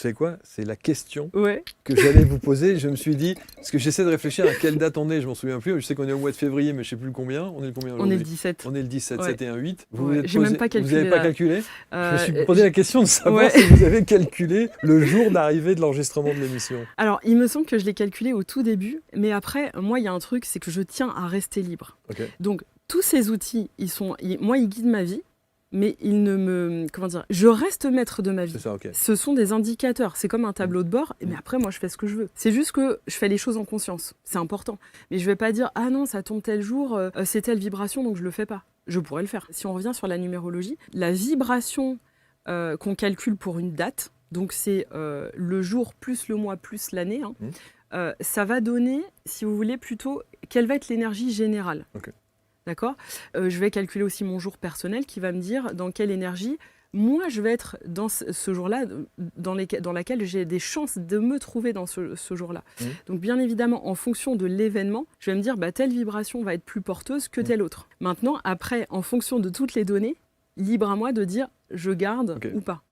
savez quoi? C'est la question Ouais. que j'allais vous poser. Je me suis dit, parce que j'essaie de réfléchir à quelle date on est, je m'en souviens plus. Je sais qu'on est au mois de février, mais je sais plus combien. On est le combien On est aujourd'hui? le 17. On est le 17, Ouais. 7 et 1, 8. Vous Ouais. vous êtes J'ai même posé- pas Vous calculé. n'avez pas là. calculé? Je me suis posé J- la question de savoir Ouais. si vous avez calculé le jour d'arrivée de l'enregistrement de l'émission. Alors, il me semble que je l'ai calculé au tout début, mais après, moi, il y a un truc, c'est que je tiens à rester libre. Ok. Donc, tous ces outils, moi, ils guident ma vie, mais ils ne me... Comment dire? Je reste maître de ma vie. C'est ça, ok. Ce sont des indicateurs. C'est comme un tableau de bord, mais après, moi, je fais ce que je veux. C'est juste que je fais les choses en conscience. C'est important. Mais je vais pas dire, ah non, ça tombe tel jour, c'est telle vibration, donc je le fais pas. Je pourrais le faire. Si on revient sur la numérologie, la vibration qu'on calcule pour une date, donc c'est le jour plus le mois plus l'année, ça va donner, si vous voulez, plutôt quelle va être l'énergie générale. Ok. D'accord. Je vais calculer aussi mon jour personnel qui va me dire dans quelle énergie moi je vais être dans ce jour-là, dans laquelle j'ai des chances de me trouver dans ce jour-là. Donc bien évidemment, en fonction de l'événement, je vais me dire telle vibration va être plus porteuse que telle autre. Maintenant, après, en fonction de toutes les données, libre à moi de dire je garde ou pas.